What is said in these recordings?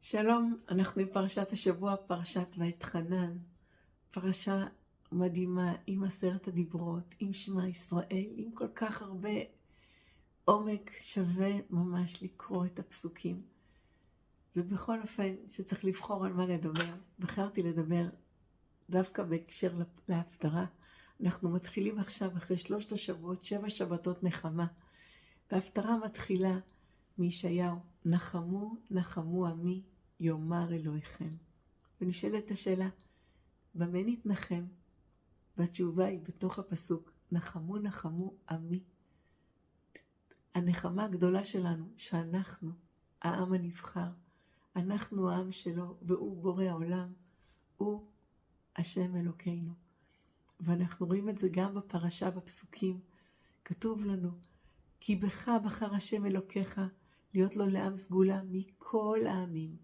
שלום, אנחנו עם פרשת השבוע, פרשת ואתחנן. פרשה מדהימה עם 10 הדיברות, עם שמע ישראל, עם כל כך הרבה עומק. שווה ממש לקרוא את הפסוקים. ובכל אופן שצריך לבחור על מה לדבר, בחרתי לדבר דווקא בהקשר להפטרה. אנחנו מתחילים עכשיו אחרי 3 השבועות, 7 שבתות נחמה. וההפטרה מתחילה מישעיהו, נחמו נחמו עמי יאמר אלוהיכם. ונשאלת השאלה, במה נתנחם? והתשובה היא בתוך הפסוק, נחמו נחמו עמי. הנחמה הגדולה שלנו, שאנחנו העם הנבחר, אנחנו העם שלו, והוא בורא העולם, הוא השם אלוקינו. ואנחנו רואים את זה גם בפרשה, בפסוקים. כתוב לנו, כי בך בחר השם אלוקיך להיות לו לעם סגולה מכל העמים.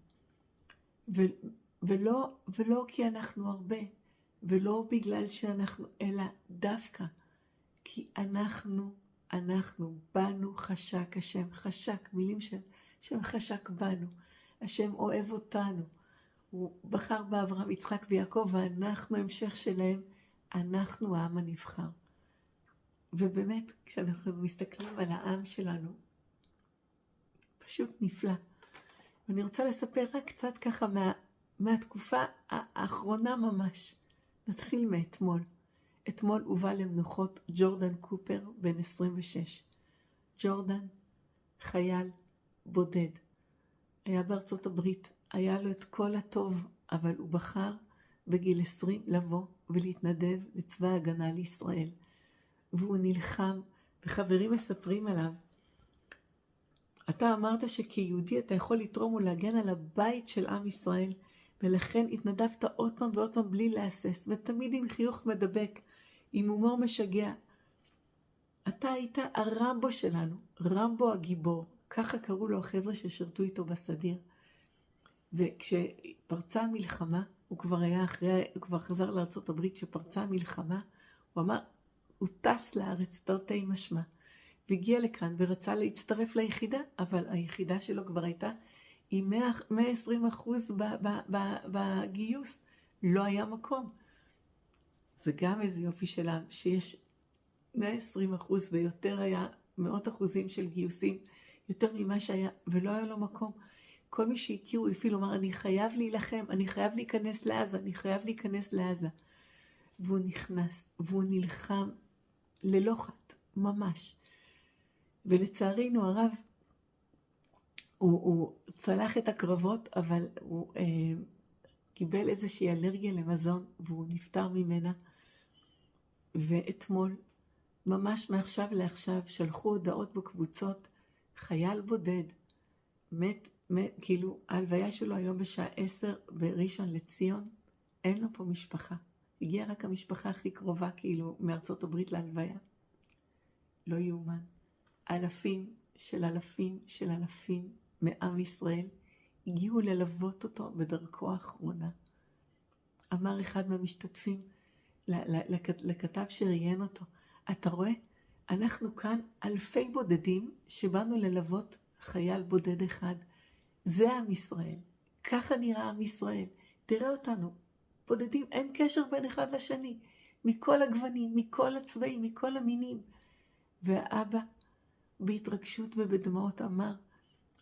ולא כי אנחנו הרבה, ולא בגלל שאנחנו, אלא דווקא כי אנחנו בנו חשק השם, חשק, מילים של שם חשק בנו, השם אוהב אותנו, הוא בחר באברהם, יצחק ויעקב, ואנחנו המשך שלהם, אנחנו העם הנבחר. ובאמת כשאנחנו מסתכלים על העם שלנו, פשוט נפלא. ואני רוצה לספר רק קצת ככה מהתקופה האחרונה ממש. נתחיל מאתמול. אתמול הובא למנוחות ג'ורדן קופר, בן 26. ג'ורדן, חייל בודד. היה בארצות הברית, היה לו את כל הטוב, אבל הוא בחר בגיל 20 לבוא ולהתנדב לצבא ההגנה לישראל. והוא נלחם, וחברים מספרים עליו, אתה אמרת שכיהודי אתה יכול לתרום ולהגן על הבית של עם ישראל, ולכן התנדבת עוד פעם ועוד פעם בלי להסס, ותמיד עם חיוך מדבק, עם הומור משגע. אתה היית הרמבו שלנו, רמבו הגיבור, ככה קראו לו החבר'ה ששרתו איתו בסדיר. וכשפרצה המלחמה, הוא כבר חזר לארצות הברית, כשפרצה המלחמה, הוא אמר, הוא טס לארץ תרתי משמע. והגיע לכאן ורצה להצטרף ליחידה, אבל היחידה שלו כבר הייתה עם 120% בגיוס, לא היה מקום. זה גם איזה יופי שלם, שיש 120% ויותר, היה 100% של גיוסים, יותר ממה שהיה, ולא היה לו מקום. כל מי שהכירו אפילו אמר, אני חייב להילחם, אני חייב להיכנס לעזה, אני חייב להיכנס לעזה. והוא נכנס, והוא נלחם ללא חת, ממש. ולצערינו הרב, הוא צלח את הקרבות, אבל הוא קיבל איזושהי אלרגיה למזון, והוא נפטר ממנה. ואתמול, ממש מעכשיו לעכשיו, שלחו הודעות בקבוצות, חייל בודד, מת, כאילו, ההלוויה שלו היום בשעה 10 בראשון לציון, אין לו פה משפחה. הגיעה רק המשפחה הכי קרובה, כאילו, מארצות הברית להלוויה. לא יאומן. אלפים של אלפים של אלפים מעם ישראל הגיעו ללוות אותו בדרכו האחרונה. אמר אחד מהמשתתפים לכתב שראיין אותו, אתה רואה? אנחנו כאן אלפי בודדים שבאנו ללוות חייל בודד אחד. זה עם ישראל. ככה נראה עם ישראל. תראה אותנו. בודדים, אין קשר בין אחד לשני. מכל הגוונים, מכל הצבעים, מכל המינים. והאבא בהתרגשות ובדמעות אמר,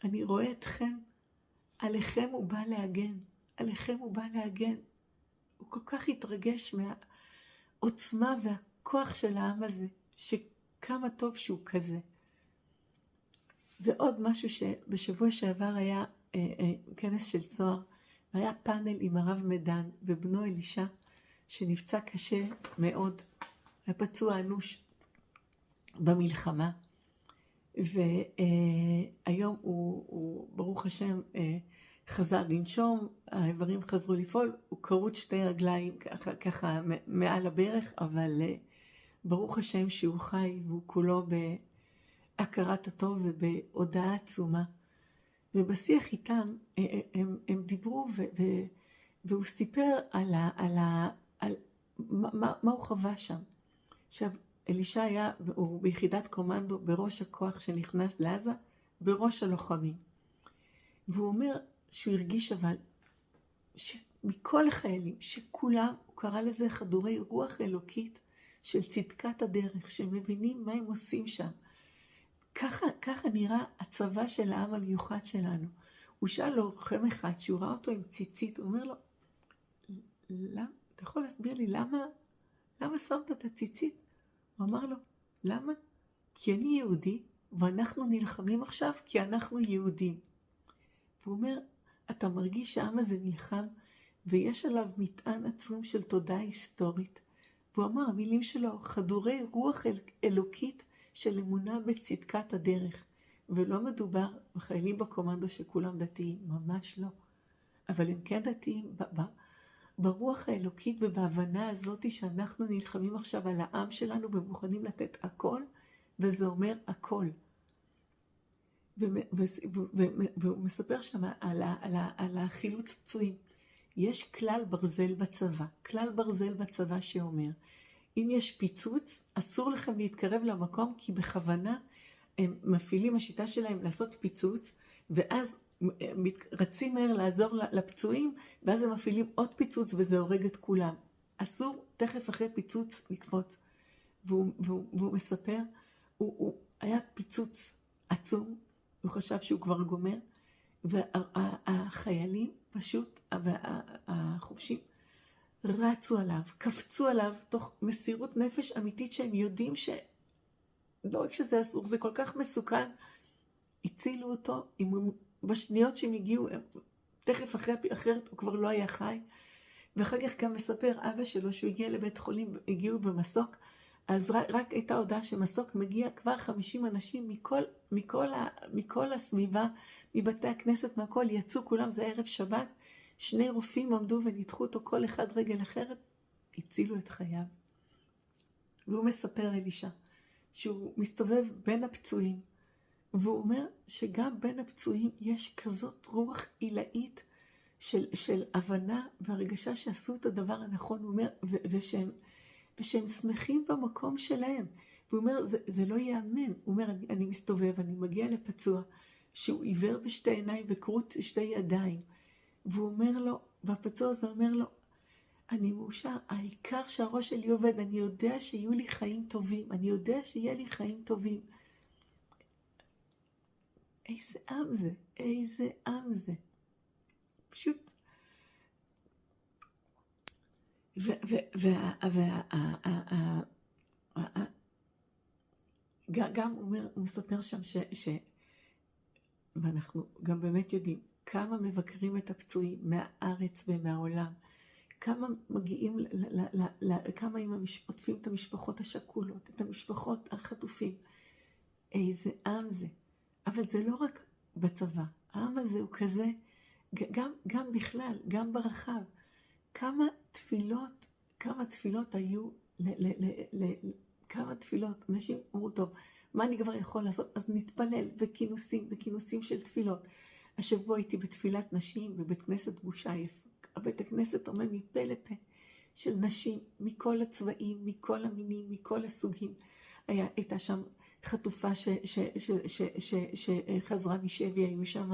אני רואה אתכם, עליכם הוא בא להגן, עליכם הוא בא להגן. הוא כל כך התרגש מהעוצמה והכוח של העם הזה, שכמה טוב שהוא כזה. ועוד משהו שבשבוע שעבר היה כנס של צוהר, והיה פאנל עם הרב מדן ובנו אלישע, שנפצע קשה מאוד, היה פצוע אנוש במלחמה. והיום הוא ברוך השם חזר לנשום, האיברים חזרו לפעול, הוא קרוט 2 רגליים ככה מעל הברך, אבל ברוך השם שהוא חי והוא כולו בהכרת הטוב ובהודעה עצומה. ובשיח איתם הם דיברו והוא סיפר על מה הוא חווה שם. עכשיו, אלישע היה, הוא ביחידת קומנדו בראש הכוח שנכנס לעזה, בראש הלוחמים. והוא אומר, שהוא הרגיש אבל, מכל החיילים, שכולם, הוא קרא לזה חדורי רוח אלוקית של צדקת הדרך, שמבינים מה הם עושים שם. ככה נראה הצבא של העם המיוחד שלנו. הוא שאל לו לוחם אחד, שהוא ראה אותו עם ציצית, הוא אומר לו, אתה יכול להסביר לי למה שמת את הציצית? הוא אמר לו, למה? כי אני יהודי, ואנחנו נלחמים עכשיו כי אנחנו יהודים. והוא אומר, אתה מרגיש שהעם הזה נלחם, ויש עליו מטען עצום של תודעה היסטורית. והוא אמר, המילים שלו, חדורי רוח אלוקית של אמונה בצדקת הדרך. ולא מדובר בחיילים בקומנדו שכולם דתיים, ממש לא. אבל הם כן דתיים ברוח האלוקית ובהבנה הזאת שאנחנו נלחמים עכשיו על העם שלנו ומוכנים לתת הכל, וזה אומר הכל. והוא מספר שם על החילוץ פצועים. יש כלל ברזל בצבא, שאומר, אם יש פיצוץ, אסור לכם להתקרב למקום, כי בכוונה הם מפעילים, השיטה שלהם לעשות פיצוץ, ואז רצים מהר לעזור לפצועים, ואז הם מפעילים עוד פיצוץ וזה הורג את כולם. אסור תכף אחרי פיצוץ לקפוץ. והוא מספר, הוא היה פיצוץ עצום, הוא חשב שהוא כבר גומר, והחיילים פשוט, והחובשים, רצו עליו, קפצו עליו, תוך מסירות נפש אמיתית שהם יודעים שלא רק שזה אסור, זה כל כך מסוכן, הצילו אותו, בשניות שהם הגיעו, תכף אחרת הוא כבר לא היה חי, ואחר כך גם מספר אבא שלו שהוא הגיע לבית חולים, הגיעו במסוק, אז רק הייתה הודעה שמסוק מגיע כבר 50 אנשים מכל הסביבה, מבתי הכנסת, מהכל, יצאו כולם, זה ערב שבת, 2 רופאים עמדו וניתחו אותו כל אחד רגל אחרת, הצילו את חייו. והוא מספר אלישע, שהוא מסתובב בין הפצועים, והוא אומר שגם בין הפצועים יש כזאת רוח עילאית של הבנה והרגשה שעשו את הדבר הנכון, הוא אומר, ושהם שמחים במקום שלהם. והוא אומר, זה לא יאמן. הוא אומר, אני מסתובב, אני מגיע לפצוע, שהוא עיוור בשתי עיניים וכרות 2 ידיים. והוא אומר לו, והפצוע הזה אומר לו, אני מאושר, העיקר שהראש שלי עובד, אני יודע שיהיו לי חיים טובים, אני יודע שיהיה לי חיים טובים. איזה עם זה, איזה עם זה. פשוט. גם הוא מספר שם ואנחנו גם באמת יודעים כמה מבקרים את הפצועים מהארץ ומהעולם, כמה מגיעים, כמה עוטפים את המשפחות השכולות, את המשפחות החטופים. איזה עם זה. אבל זה לא רק בצבא, העם הזה הוא כזה, גם בכלל, גם ברחב. כמה תפילות היו, כמה תפילות, אנשים אמרו, טוב, מה אני כבר יכול לעשות? אז נתפלל וכינוסים של תפילות. השבוע הייתי בתפילת נשים בבית כנסת בושייף, הבית הכנסת עומד מפה לפה של נשים מכל הצבעים, מכל המינים, מכל הסוגים. הייתה שם חטופה שחזרה משבי, היו שם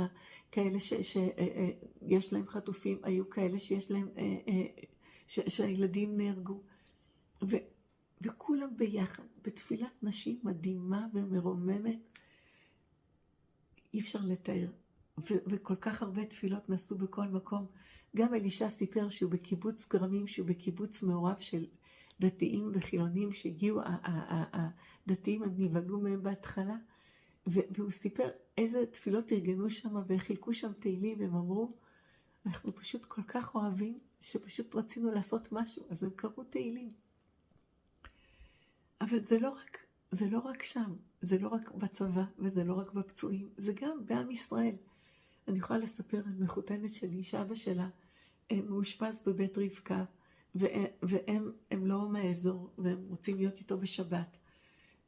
כאלה שיש להם חטופים, היו כאלה שיש להם, שהילדים נהרגו. וכולם ביחד, בתפילת נשים מדהימה ומרוממת, אי אפשר לתאר. וכל כך הרבה תפילות נעשו בכל מקום. גם אלישע סיפר שהוא בקיבוץ גרמים, שהוא בקיבוץ מעורב של דתיים וחילונים שהגיעו, הדתיים הם נבהלו מהם בהתחלה, והוא סיפר איזה תפילות ארגנו שם וחילקו שם תהילים, והם אמרו, אנחנו פשוט כל כך אוהבים שפשוט רצינו לעשות משהו, אז הם קראו תהילים. אבל זה לא רק שם, זה לא רק בצבא וזה לא רק בפצועים, זה גם בעם ישראל. אני יכולה לספר על מחותנת שלי, שאבא שלה מאושפז בבית רבקה, והם לא מהאזור, והם רוצים להיות איתו בשבת.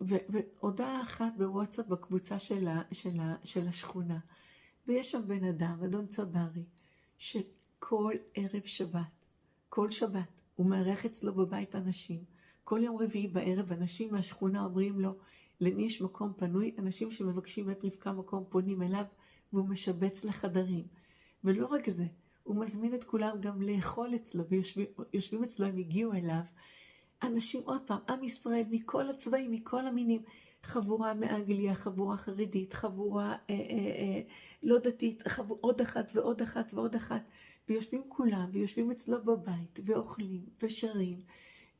והודעה אחת בוואטסאפ בקבוצה של השכונה, ויש שם בן אדם, אדון צברי, שכל ערב שבת, כל שבת, הוא מארח אצלו בבית אנשים. כל יום רביעי בערב אנשים מהשכונה אומרים לו, למי יש מקום פנוי, אנשים שמבקשים את רבקה מקום פונים אליו, והוא משבץ לחדרים. ולא רק זה, הוא מזמין את כולם גם לאכול אצלו, ויושבים אצלו, הם הגיעו אליו, אנשים עוד פעם, עם ישראל מכל הצבעים, מכל המינים, חבורה מאנגליה, חבורה חרדית, חבורה לא דתית, עוד אחת ועוד אחת ועוד אחת, ויושבים כולם, ויושבים אצלו בבית, ואוכלים, ושרים,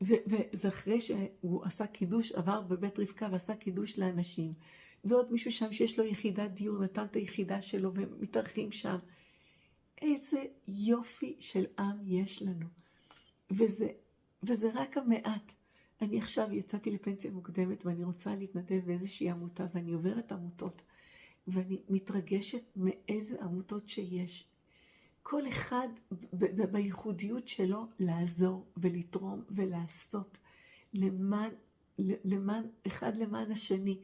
וזה אחרי שהוא עשה קידוש, עבר בבית רבקה ועשה קידוש לאנשים, ועוד מישהו שם שיש לו יחידת דיור, נתן את היחידה שלו, ומתארחים שם. איזה יופי של עם יש לנו. וזה רק המעט. אני עכשיו יצאתי לפנסיה מוקדמת, ואני רוצה להתנדב באיזושהי עמותה, ואני עוברת עמותות, ואני מתרגשת מאיזה עמותות שיש. כל אחד בייחודיות שלו לעזור ולתרום ולעשות למען אחד למען השני,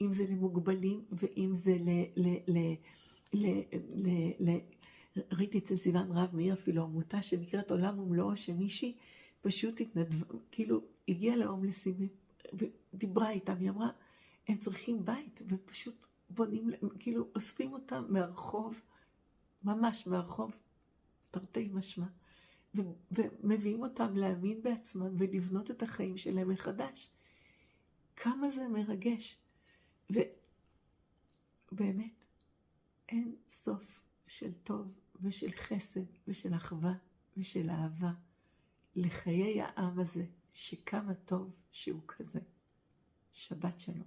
אם זה למוגבלים ואם זה ראיתי אצל סיוון רב מאיר אפילו עמותה שנקראת עולם ומלואו, שמישהי פשוט כאילו הגיעה להומלסים ודיברה איתם, היא אמרה הם צריכים בית ופשוט בונים, כאילו אוספים אותם מהרחוב, ממש מהרחוב תרתי משמע, ומביאים אותם להאמין בעצמם ולבנות את החיים שלהם מחדש. כמה זה מרגש. ובאמת אין סוף של טוב ושל חסד ושל אחווה ושל אהבה לחיי העם הזה, שכמה טוב שהוא כזה. שבת שלום.